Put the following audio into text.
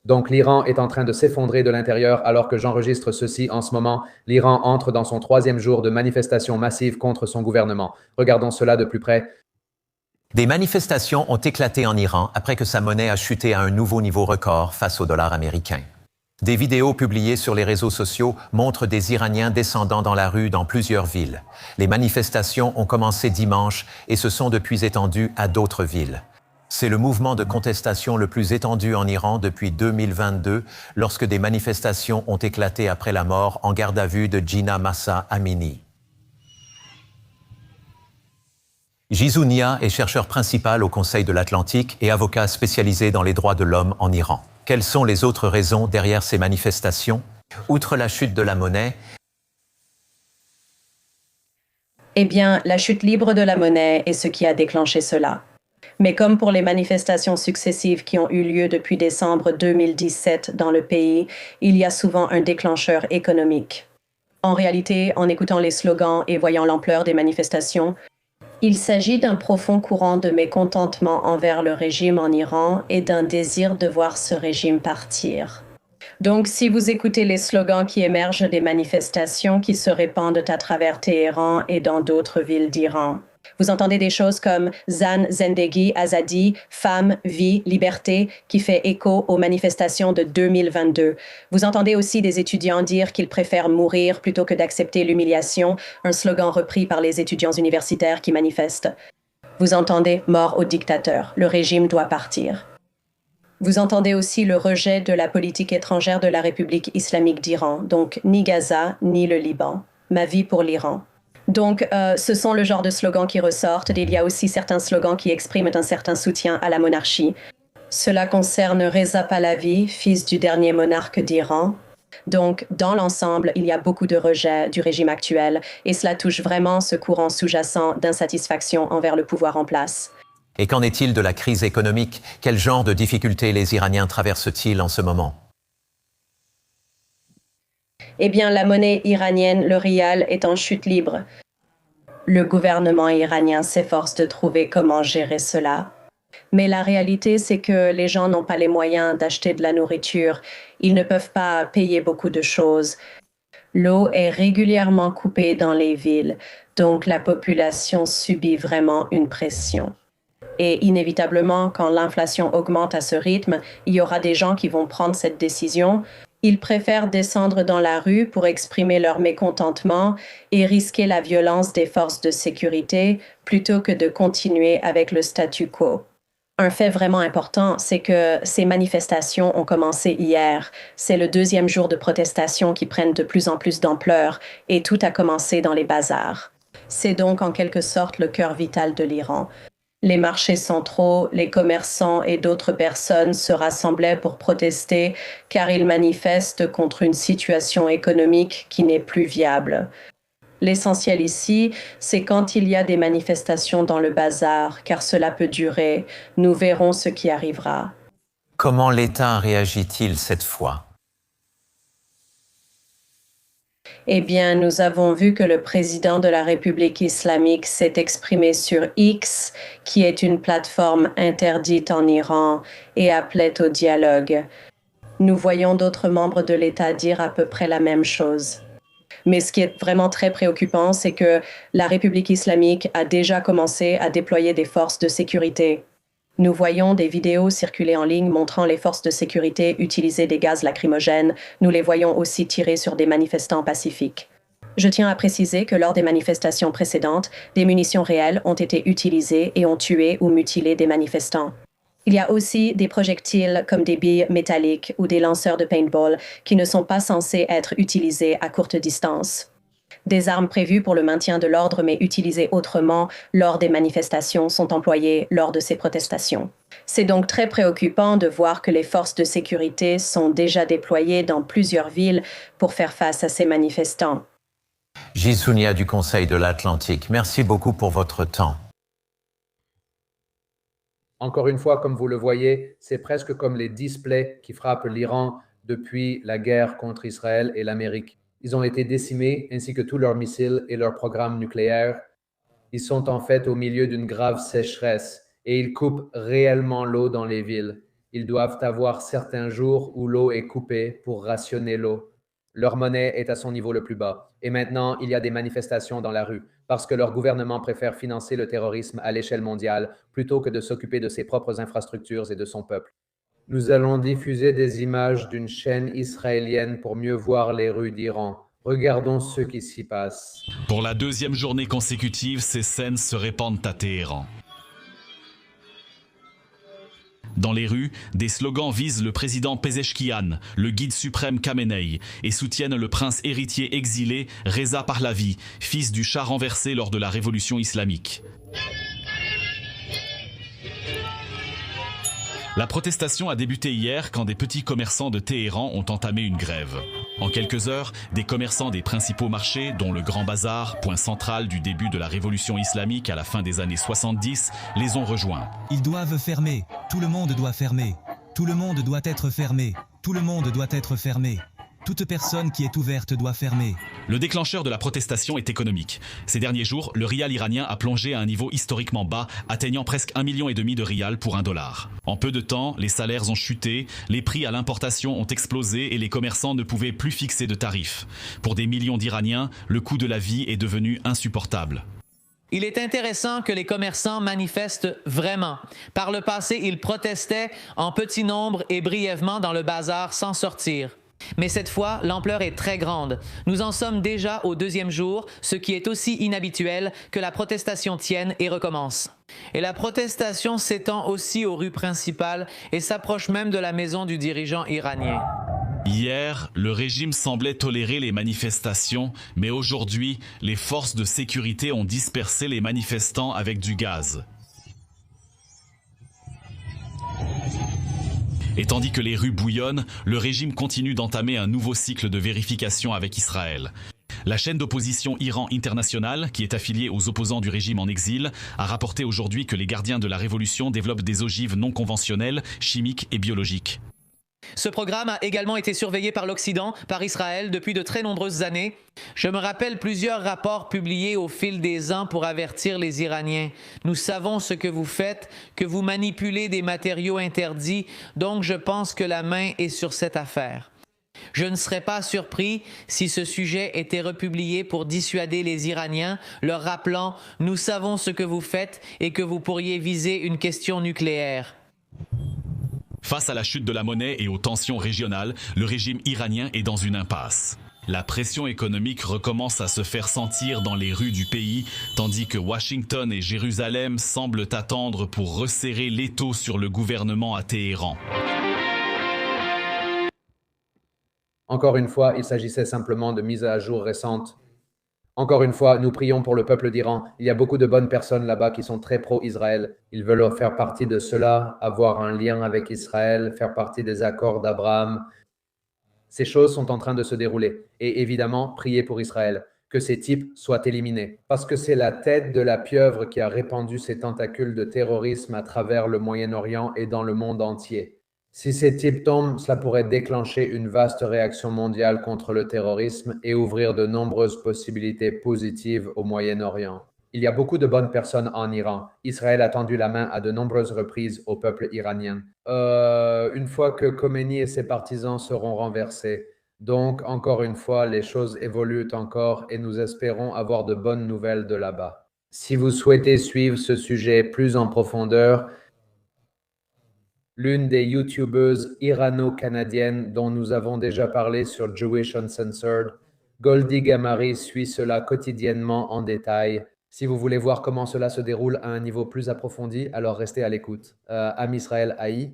Donc l'Iran est en train de s'effondrer de l'intérieur alors que j'enregistre ceci en ce moment. L'Iran entre dans son troisième jour de manifestations massives contre son gouvernement. Regardons cela de plus près. Des manifestations ont éclaté en Iran après que sa monnaie a chuté à un nouveau niveau record face au dollar américain. Des vidéos publiées sur les réseaux sociaux montrent des Iraniens descendant dans la rue dans plusieurs villes. Les manifestations ont commencé dimanche et se sont depuis étendues à d'autres villes. C'est le mouvement de contestation le plus étendu en Iran depuis 2022, lorsque des manifestations ont éclaté après la mort en garde à vue de Gina Massa Amini. Jisoo Nia est chercheur principal au Conseil de l'Atlantique et avocat spécialisé dans les droits de l'homme en Iran. Quelles sont les autres raisons derrière ces manifestations? Outre la chute de la monnaie, Eh bien, la chute libre de la monnaie est ce qui a déclenché cela. Mais comme pour les manifestations successives qui ont eu lieu depuis décembre 2017 dans le pays, il y a souvent un déclencheur économique. En réalité, en écoutant les slogans et voyant l'ampleur des manifestations, il s'agit d'un profond courant de mécontentement envers le régime en Iran et d'un désir de voir ce régime partir. Donc, si vous écoutez les slogans qui émergent des manifestations qui se répandent à travers Téhéran et dans d'autres villes d'Iran, vous entendez des choses comme Zan, Zendegi, Azadi, Femme, Vie, Liberté, qui fait écho aux manifestations de 2022. Vous entendez aussi des étudiants dire qu'ils préfèrent mourir plutôt que d'accepter l'humiliation, un slogan repris par les étudiants universitaires qui manifestent. Vous entendez Mort au dictateur, le régime doit partir. Vous entendez aussi le rejet de la politique étrangère de la République islamique d'Iran, donc ni Gaza, ni le Liban. Ma vie pour l'Iran. Donc, ce sont le genre de slogans qui ressortent. Il y a aussi certains slogans qui expriment un certain soutien à la monarchie. Cela concerne Reza Pahlavi, fils du dernier monarque d'Iran. Donc, dans l'ensemble, il y a beaucoup de rejet du régime actuel et cela touche vraiment ce courant sous-jacent d'insatisfaction envers le pouvoir en place. et qu'en est-il de la crise économique? Quel genre de difficultés les Iraniens traversent-ils en ce moment? Eh bien, la monnaie iranienne, le rial, est en chute libre. Le gouvernement iranien s'efforce de trouver comment gérer cela. Mais la réalité, c'est que les gens n'ont pas les moyens d'acheter de la nourriture. Ils ne peuvent pas payer beaucoup de choses. L'eau est régulièrement coupée dans les villes, donc la population subit vraiment une pression. Et inévitablement, quand l'inflation augmente à ce rythme, il y aura des gens qui vont prendre cette décision. Ils préfèrent descendre dans la rue pour exprimer leur mécontentement et risquer la violence des forces de sécurité plutôt que de continuer avec le statu quo. Un fait vraiment important, c'est que ces manifestations ont commencé hier. C'est le deuxième jour de protestation qui prennent de plus en plus d'ampleur et tout a commencé dans les bazars. C'est donc en quelque sorte le cœur vital de l'Iran. Les marchés centraux, les commerçants et d'autres personnes se rassemblaient pour protester car ils manifestent contre une situation économique qui n'est plus viable. L'essentiel ici, c'est quand il y a des manifestations dans le bazar, car cela peut durer. Nous verrons ce qui arrivera. Comment l'État réagit-il cette fois? Eh bien, nous avons vu que le président de la République islamique s'est exprimé sur X, qui est une plateforme interdite en Iran, et appelait au dialogue. Nous voyons d'autres membres de l'État dire à peu près la même chose. Mais ce qui est vraiment très préoccupant, c'est que la République islamique a déjà commencé à déployer des forces de sécurité. Nous voyons des vidéos circuler en ligne montrant les forces de sécurité utiliser des gaz lacrymogènes. Nous les voyons aussi tirer sur des manifestants pacifiques. Je tiens à préciser que lors des manifestations précédentes, des munitions réelles ont été utilisées et ont tué ou mutilé des manifestants. Il y a aussi des projectiles comme des billes métalliques ou des lanceurs de paintball qui ne sont pas censés être utilisés à courte distance. Des armes prévues pour le maintien de l'ordre mais utilisées autrement lors des manifestations sont employées lors de ces protestations. C'est donc très préoccupant de voir que les forces de sécurité sont déjà déployées dans plusieurs villes pour faire face à ces manifestants. Jisoo Nia du Conseil de l'Atlantique, merci beaucoup pour votre temps. Encore une fois, comme vous le voyez, c'est presque comme les displays qui frappent l'Iran depuis la guerre contre Israël et l'Amérique. Ils ont été décimés, ainsi que tous leurs missiles et leurs programmes nucléaires. Ils sont en fait au milieu d'une grave sécheresse et ils coupent réellement l'eau dans les villes. Ils doivent avoir certains jours où l'eau est coupée pour rationner l'eau. Leur monnaie est à son niveau le plus bas. Et maintenant, il y a des manifestations dans la rue parce que leur gouvernement préfère financer le terrorisme à l'échelle mondiale plutôt que de s'occuper de ses propres infrastructures et de son peuple. Nous allons diffuser des images d'une chaîne israélienne pour mieux voir les rues d'Iran. Regardons ce qui s'y passe. Pour la deuxième journée consécutive, ces scènes se répandent à Téhéran. Dans les rues, des slogans visent le président Pezeshkian, le guide suprême Khamenei, et soutiennent le prince héritier exilé Reza Pahlavi, fils du Shah renversé lors de la révolution islamique. La protestation a débuté hier quand des petits commerçants de Téhéran ont entamé une grève. En quelques heures, des commerçants des principaux marchés, dont le Grand Bazar, point central du début de la révolution islamique à la fin des années 70, les ont rejoints. Ils doivent fermer. Tout le monde doit fermer. Tout le monde doit être fermé. Tout le monde doit être fermé. Toute personne qui est ouverte doit fermer. Le déclencheur de la protestation est économique. Ces derniers jours, le rial iranien a plongé à un niveau historiquement bas, atteignant presque 1,5 million de rial pour $1. En peu de temps, les salaires ont chuté, les prix à l'importation ont explosé et les commerçants ne pouvaient plus fixer de tarifs. Pour des millions d'Iraniens, le coût de la vie est devenu insupportable. Il est intéressant que les commerçants manifestent vraiment. Par le passé, ils protestaient en petit nombre et brièvement dans le bazar sans sortir. Mais cette fois, l'ampleur est très grande. Nous en sommes déjà au deuxième jour, ce qui est aussi inhabituel que la protestation tienne et recommence. Et la protestation s'étend aussi aux rues principales et s'approche même de la maison du dirigeant iranien. Hier, le régime semblait tolérer les manifestations, mais aujourd'hui, les forces de sécurité ont dispersé les manifestants avec du gaz. Et tandis que les rues bouillonnent, le régime continue d'entamer un nouveau cycle de vérification avec Israël. La chaîne d'opposition Iran International, qui est affiliée aux opposants du régime en exil, a rapporté aujourd'hui que les gardiens de la révolution développent des ogives non conventionnelles, chimiques et biologiques. Ce programme a également été surveillé par l'Occident, par Israël, depuis de très nombreuses années. Je me rappelle plusieurs rapports publiés au fil des ans pour avertir les Iraniens. Nous savons ce que vous faites, que vous manipulez des matériaux interdits, donc je pense que la main est sur cette affaire. Je ne serais pas surpris si ce sujet était republié pour dissuader les Iraniens, leur rappelant « Nous savons ce que vous faites et que vous pourriez viser une question nucléaire ». Face à la chute de la monnaie et aux tensions régionales, le régime iranien est dans une impasse. La pression économique recommence à se faire sentir dans les rues du pays, tandis que Washington et Jérusalem semblent attendre pour resserrer l'étau sur le gouvernement à Téhéran. Encore une fois, il s'agissait simplement de mises à jour récentes. Encore une fois, nous prions pour le peuple d'Iran. Il y a beaucoup de bonnes personnes là-bas qui sont très pro-Israël. Ils veulent faire partie de cela, avoir un lien avec Israël, faire partie des accords d'Abraham. Ces choses sont en train de se dérouler. Et évidemment, priez pour Israël, que ces types soient éliminés. Parce que c'est la tête de la pieuvre qui a répandu ses tentacules de terrorisme à travers le Moyen-Orient et dans le monde entier. Si ces types tombent, cela pourrait déclencher une vaste réaction mondiale contre le terrorisme et ouvrir de nombreuses possibilités positives au Moyen-Orient. Il y a beaucoup de bonnes personnes en Iran. Israël a tendu la main à de nombreuses reprises au peuple iranien. Une fois que Khomeini et ses partisans seront renversés. Donc, encore une fois, les choses évoluent encore et nous espérons avoir de bonnes nouvelles de là-bas. Si vous souhaitez suivre ce sujet plus en profondeur, l'une des youtubeuses irano-canadiennes dont nous avons déjà parlé sur Jewish Uncensored, Goldie Gamari, suit cela quotidiennement en détail. Si vous voulez voir comment cela se déroule à un niveau plus approfondi, alors restez à l'écoute. Am Israël Haï,